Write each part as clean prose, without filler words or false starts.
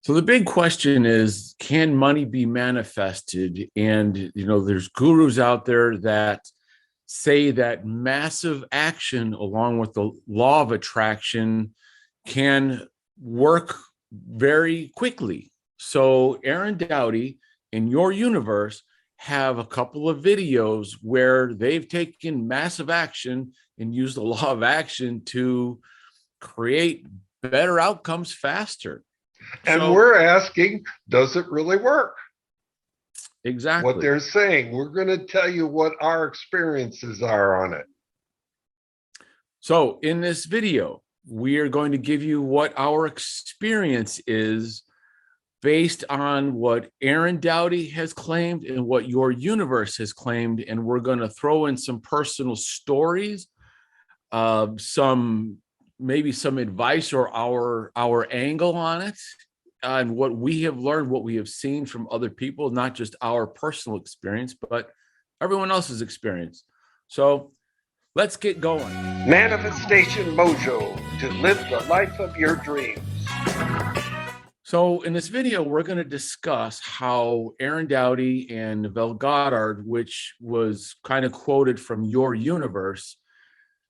So the big question is, can money be manifested? And, there's gurus out there that say that massive action along with the law of attraction can work very quickly. So Aaron Doughty and Youniverse have a couple of videos where they've taken massive action and used the law of action to create better outcomes faster. And we're asking, does it really work? Exactly. What they're saying. We're going to tell you what our experiences are on it. So in this video, we are going to give you what our experience is based on what Aaron Doughty has claimed and what Youniverse has claimed. And we're going to throw in some personal stories, maybe some advice or our angle on it, and what we have learned, what we have seen from other people, not just our personal experience, but everyone else's experience. So let's get going. Manifestation Mojo, to live the life of your dreams. So in this video, we're going to discuss how Aaron Doughty and Neville Goddard, which was kind of quoted from Youniverse,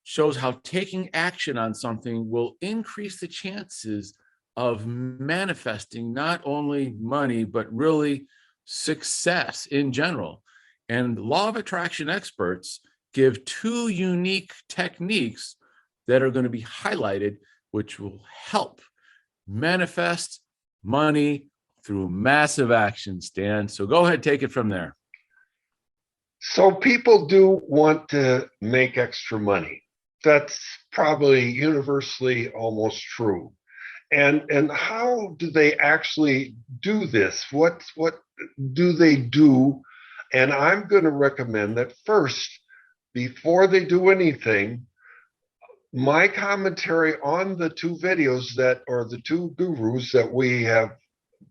shows how taking action on something will increase the chances of manifesting not only money, but really success in general. And law of attraction experts give two unique techniques that are going to be highlighted, which will help manifest money through massive action, Stan. So go ahead, take it from there. So people do want to make extra money. That's probably universally almost true. And how do they actually do this? What do they do? And I'm going to recommend that first, before they do anything, my commentary on the two videos the two gurus that we have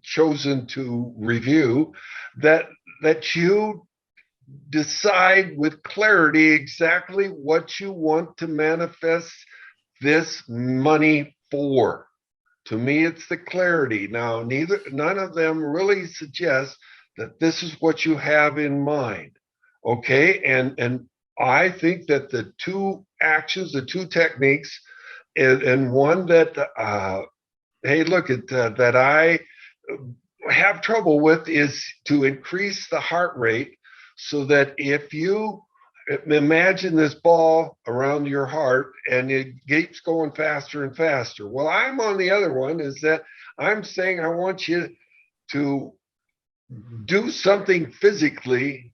chosen to review, that you decide with clarity exactly what you want to manifest this money for. To me, it's the clarity. Now, none of them really suggest that this is what you have in mind. Okay, and I think that the two actions, the two techniques, and one that that I have trouble with is to increase the heart rate, so that if you imagine this ball around your heart and it keeps going faster and faster. Well, I'm on the other one, is that I'm saying I want you to do something physically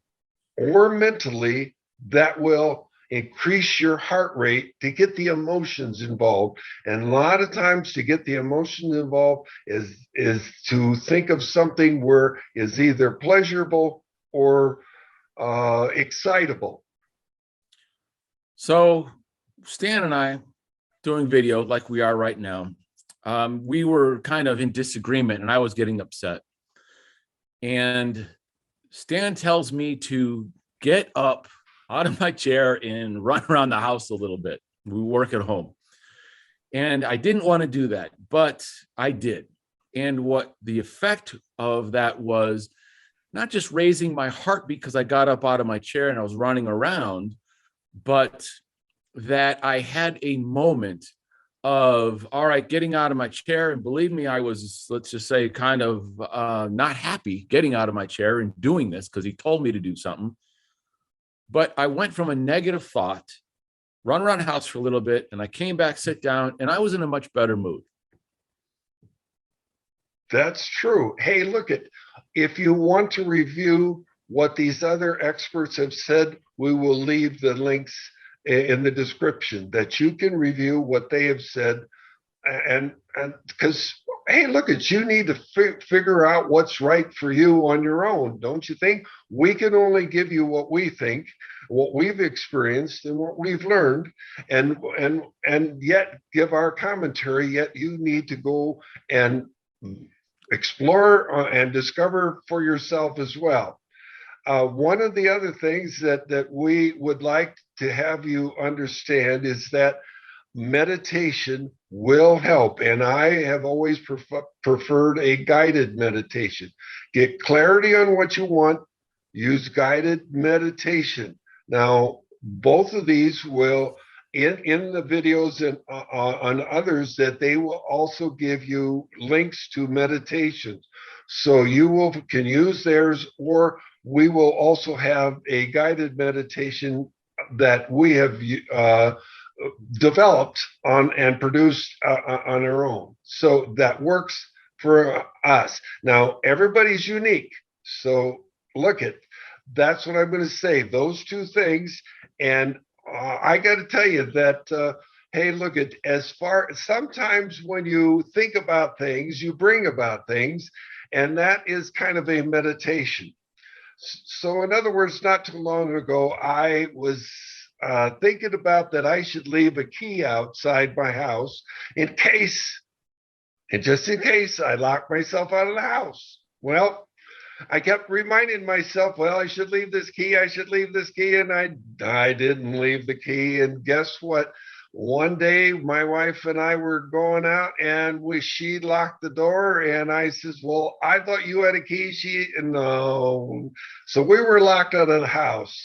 or mentally that will increase your heart rate to get the emotions involved. And a lot of times to get the emotions involved is to think of something where is either pleasurable or excitable. So Stan and I, doing video like we are right now, we were kind of in disagreement and I was getting upset. And Stan tells me to get up out of my chair and run around the house a little bit. We work at home. And I didn't want to do that, but I did. And what the effect of that was not just raising my heart because I got up out of my chair and I was running around, but that I had a moment of, all right, getting out of my chair. And believe me, I was, let's just say, kind of not happy getting out of my chair and doing this because he told me to do something. But I went from a negative thought, run around the house for a little bit, and I came back, sit down, and I was in a much better mood. That's true. Hey, if you want to review what these other experts have said, we will leave the links in the description that you can review what they have said. And because, hey, you need to figure out what's right for you on your own, don't you think? We can only give you what we think, what we've experienced, and what we've learned, and yet give our commentary. Yet you need to go and explore and discover for yourself as well. One of the other things that we would like to have you understand is that meditation will help. And I have always preferred a guided meditation. Get clarity on what you want, use guided meditation. Now, both of these will, in the videos and on others, that they will also give you links to meditations. So can use theirs, or we will also have a guided meditation that we have developed on and produced on our own. So that works for us. Now, everybody's unique. So look at, that's what I'm going to say. Those two things. And I got to tell you that, hey, look at, sometimes when you think about things, you bring about things, and that is kind of a meditation. So in other words, not too long ago, I was thinking about that I should leave a key outside my house in case, and just in case, I lock myself out of the house. Well, I kept reminding myself, well, I should leave this key, and I didn't leave the key. And guess what? One day, my wife and I were going out, and she locked the door, and I says, well, I thought you had a key. No. So we were locked out of the house.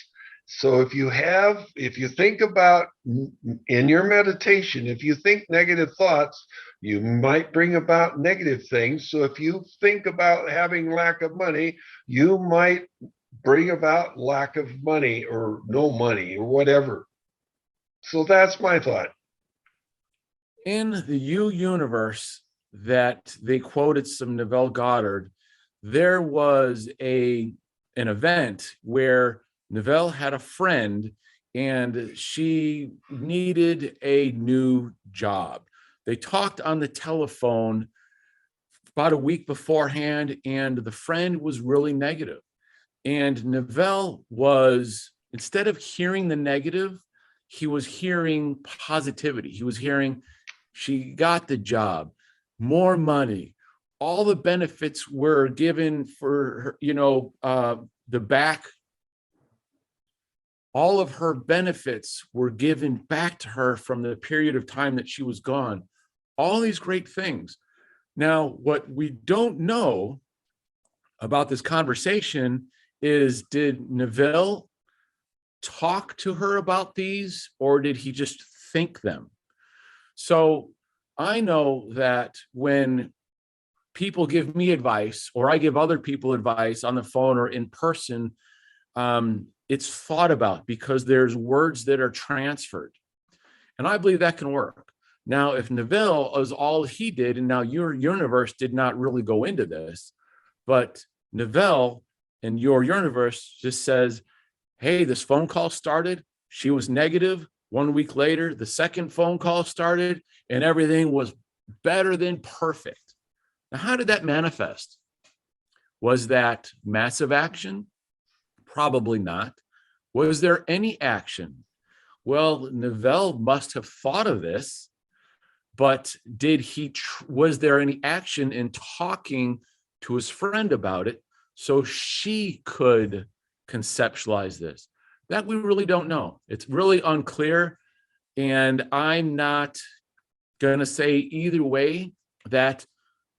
So if you think about, in your meditation, if you think negative thoughts, you might bring about negative things. So if you think about having lack of money, you might bring about lack of money or no money or whatever. So that's my thought. In the Youniverse that they quoted some Neville Goddard, there was an event where Neville had a friend and she needed a new job. They talked on the telephone about a week beforehand, and the friend was really negative. And Neville was, instead of hearing the negative, he was hearing positivity. He was hearing, she got the job, more money, all the benefits were given for her, the back. All of her benefits were given back to her from the period of time that she was gone. All these great things. Now, what we don't know about this conversation is, did Neville talk to her about these, or did he just think them? So I know that when people give me advice, or I give other people advice on the phone or in person, it's thought about, because there's words that are transferred. And I believe that can work. Now, if Neville is all he did, and now your universe did not really go into this, but Neville and your universe just says, hey, this phone call started, she was negative. 1 week later, the second phone call started, and everything was better than perfect. Now, how did that manifest? Was that massive action? Probably not. Was there any action? Well, Neville must have thought of this, but was there any action in talking to his friend about it so she could conceptualize this? That we really don't know. It's really unclear. And I'm not going to say either way that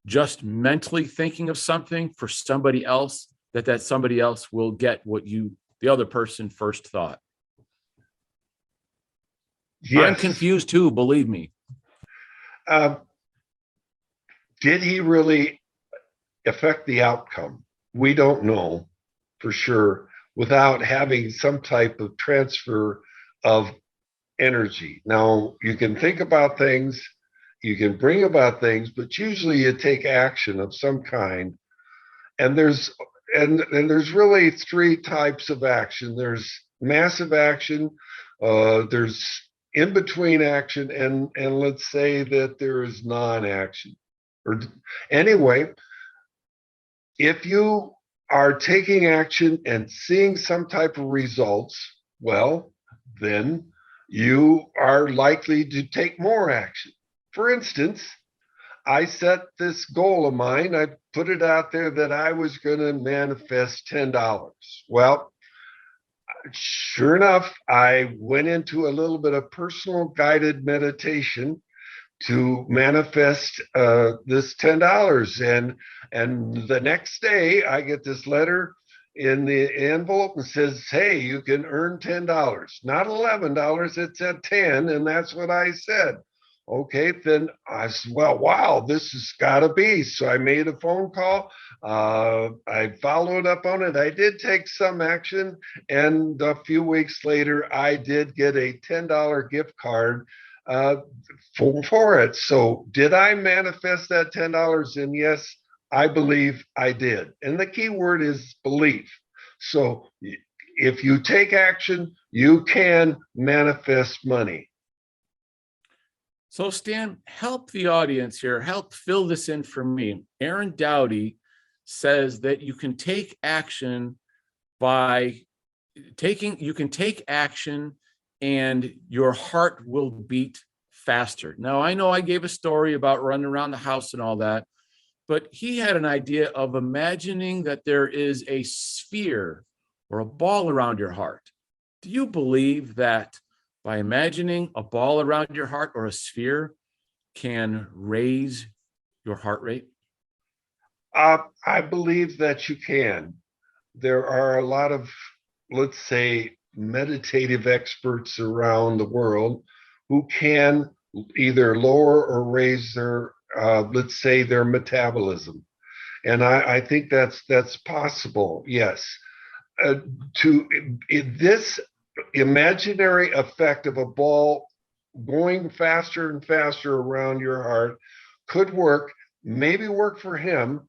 just mentally thinking of something for somebody else, that somebody else will get what the other person first thought. Yes. I'm confused too, believe me. Did he really affect the outcome? We don't know for sure without having some type of transfer of energy. Now, you can think about things, you can bring about things, but usually you take action of some kind. And there's really three types of action. There's massive action, there's in-between action, and let's say that there is non-action. Or anyway, if you are taking action and seeing some type of results, well, then you are likely to take more action. For instance, I set this goal of mine. I put it out there that I was going to manifest $10. Well, sure enough, I went into a little bit of personal guided meditation, to manifest this $10. And the next day I get this letter in the envelope and says, hey, you can earn $10, not $11. It's at 10. And that's what I said. Okay, then I said, well, wow, this has got to be. So I made a phone call. I followed up on it. I did take some action. And a few weeks later, I did get a $10 gift card for it. So did I manifest that $10? And yes, I believe I did. And the key word is belief. So if you take action, you can manifest money. So Stan, help the audience here, help fill this in for me. Aaron Doughty says that you can take action you can take action and your heart will beat faster. Now, I know I gave a story about running around the house and all that, but he had an idea of imagining that there is a sphere or a ball around your heart. Do you believe that by imagining a ball around your heart or a sphere can raise your heart rate? I believe that you can. There are a lot of, let's say, meditative experts around the world who can either lower or raise their, let's say, their metabolism. And I think that's possible, yes. This imaginary effect of a ball going faster and faster around your heart could work, maybe work for him.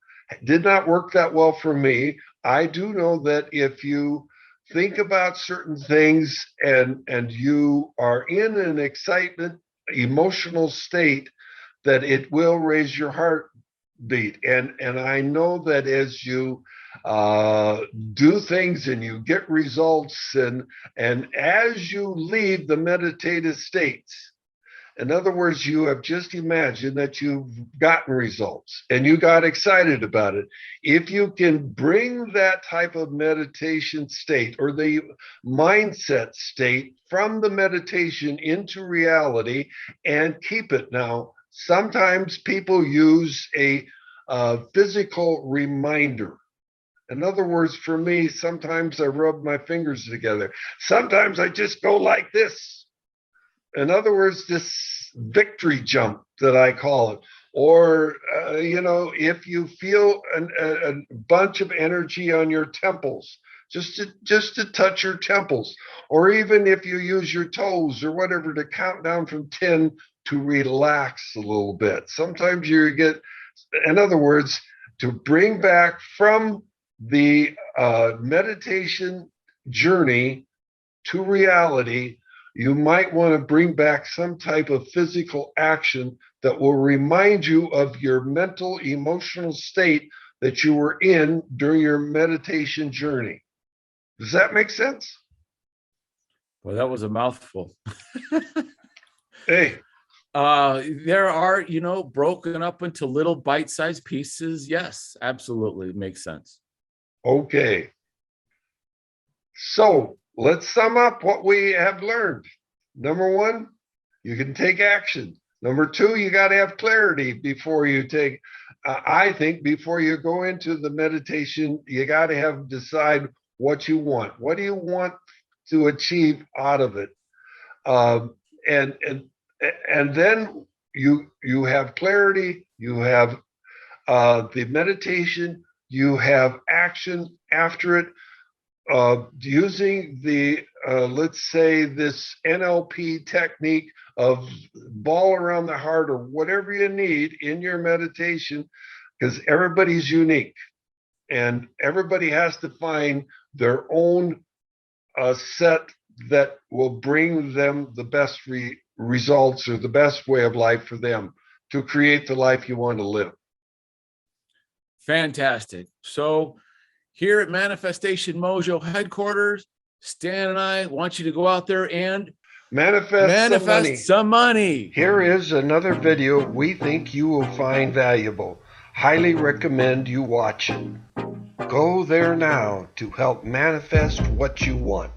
Did not work that well for me. I do know that if you think about certain things and you are in an excitement, emotional state, that it will raise your heartbeat. And I know that as you do things and you get results, and as you leave the meditative states, in other words, you have just imagined that you've gotten results and you got excited about it. If you can bring that type of meditation state or the mindset state from the meditation into reality and keep it. Now, sometimes people use a physical reminder. In other words, for me, sometimes I rub my fingers together. Sometimes I just go like this. In other words, this victory jump that I call it. Or, if you feel a bunch of energy on your temples, just to touch your temples. Or even if you use your toes or whatever to count down from 10 to relax a little bit. Sometimes you get, in other words, to bring back from the meditation journey to reality, you might want to bring back some type of physical action that will remind you of your mental, emotional state that you were in during your meditation journey. Does that make sense? Well, that was a mouthful. Hey. There are, broken up into little bite-sized pieces. Yes, absolutely. It makes sense. Okay. So let's sum up what we have learned. Number one, you can take action. Number two, you got to have clarity before you take, I think before you go into the meditation, you got to decide what you want. What do you want to achieve out of it? And then you have clarity, you have the meditation, you have action after it, using the, let's say, this NLP technique of ball around the heart or whatever you need in your meditation, because everybody's unique and everybody has to find their own set that will bring them the best results or the best way of life for them to create the life you want to live. Fantastic. So here at Manifestation Mojo headquarters, Stan and I want you to go out there and manifest some money. Here is another video we think you will find valuable. Highly recommend you watch it. Go there now to help manifest what you want.